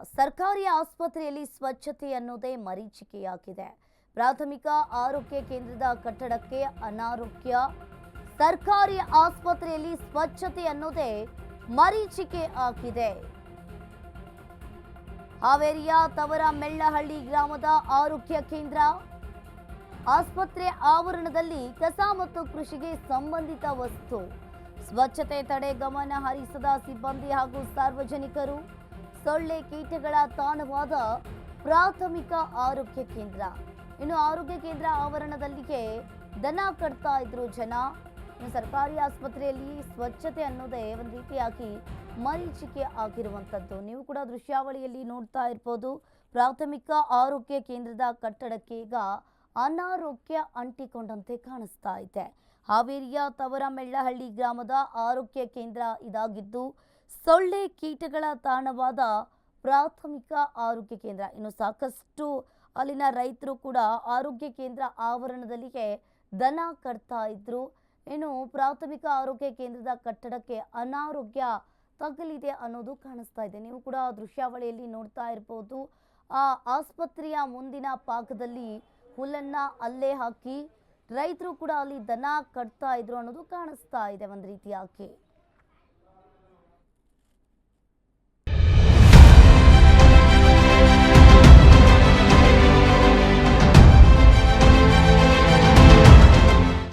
ಸರ್ಕಾರಿ ಆಸ್ಪತ್ರೆಯಲ್ಲಿ ಸ್ವಚ್ಛತೆ ಅನ್ನೋದೇ ಮರೀಚಿಕೆಯಾಗಿದೆ. ಪ್ರಾಥಮಿಕ ಆರೋಗ್ಯ ಕೇಂದ್ರದ ಕಟ್ಟಡಕ್ಕೆ ಅನಾರೋಗ್ಯ. ಸರ್ಕಾರಿ ಆಸ್ಪತ್ರೆಯಲ್ಲಿ ಸ್ವಚ್ಛತೆ ಅನ್ನೋದೇ ಮರೀಚಿಕೆ ಆಗಿದೆ. ಹಾವೇರಿಯ ತವರ ಮೆಳ್ಳಹಳ್ಳಿ ಗ್ರಾಮದ ಆರೋಗ್ಯ ಕೇಂದ್ರ ಆಸ್ಪತ್ರೆ ಆವರಣದಲ್ಲಿ ಕಸ ಮತ್ತು ಕೃಷಿಗೆ ಸಂಬಂಧಿತ ವಸ್ತು ಸ್ವಚ್ಛತೆ ತಡೆ ಗಮನ ಹರಿಸದ ಸಿಬ್ಬಂದಿ ಹಾಗೂ ಸಾರ್ವಜನಿಕರು. ಸೊಳ್ಳೆ ಕೀಟಗಳ ತಾಣವಾದ ಪ್ರಾಥಮಿಕ ಆರೋಗ್ಯ ಕೇಂದ್ರ. ಇನ್ನು ಆರೋಗ್ಯ ಕೇಂದ್ರ ಆವರಣದಲ್ಲಿಗೆ ದನ ಕಟ್ತಾ ಇದ್ರು ಜನ. ಇನ್ನು ಸರ್ಕಾರಿ ಆಸ್ಪತ್ರೆಯಲ್ಲಿ ಸ್ವಚ್ಛತೆ ಅನ್ನೋದೇ ಒಂದು ರೀತಿಯಾಗಿ ಮರೀಚಿಕೆ ಆಗಿರುವಂಥದ್ದು. ನೀವು ಕೂಡ ದೃಶ್ಯಾವಳಿಯಲ್ಲಿ ನೋಡ್ತಾ ಇರ್ಬೋದು. ಪ್ರಾಥಮಿಕ ಆರೋಗ್ಯ ಕೇಂದ್ರದ ಕಟ್ಟಡಕ್ಕೆ ಈಗ ಅನಾರೋಗ್ಯ ಅಂಟಿಕೊಂಡಂತೆ ಕಾಣಿಸ್ತಾ ಇದೆ. ಹಾವೇರಿಯ ತವರ ಮೆಳ್ಳಹಳ್ಳಿ ಗ್ರಾಮದ ಆರೋಗ್ಯ ಕೇಂದ್ರ ಇದಾಗಿದ್ದು ಸೊಳ್ಳೆ ಕೀಟಗಳ ತಾಣವಾದ ಪ್ರಾಥಮಿಕ ಆರೋಗ್ಯ ಕೇಂದ್ರ. ಇನ್ನು ಸಾಕಷ್ಟು ಅಲ್ಲಿನ ರೈತರು ಕೂಡ ಆರೋಗ್ಯ ಕೇಂದ್ರ ಆವರಣದಲ್ಲಿಗೆ ದನ ಕಟ್ತಾ ಇದ್ರು. ಇನ್ನು ಪ್ರಾಥಮಿಕ ಆರೋಗ್ಯ ಕೇಂದ್ರದ ಕಟ್ಟಡಕ್ಕೆ ಅನಾರೋಗ್ಯ ತಗಲಿದೆ ಅನ್ನೋದು ಕಾಣಿಸ್ತಾ ಇದೆ. ನೀವು ಕೂಡ ದೃಶ್ಯಾವಳಿಯಲ್ಲಿ ನೋಡ್ತಾ ಇರ್ಬೋದು. ಆ ಆಸ್ಪತ್ರೆಯ ಮುಂದಿನ ಭಾಗದಲ್ಲಿ ಹುಲ್ಲನ್ನ ಅಲ್ಲೇ ಹಾಕಿ ರೈತರು ಕೂಡ ಅಲ್ಲಿ ದನ ಕಟ್ತಾ ಇದ್ರು ಅನ್ನೋದು ಕಾಣಿಸ್ತಾ ಇದೆ ಒಂದು ರೀತಿಯಾಗಿ.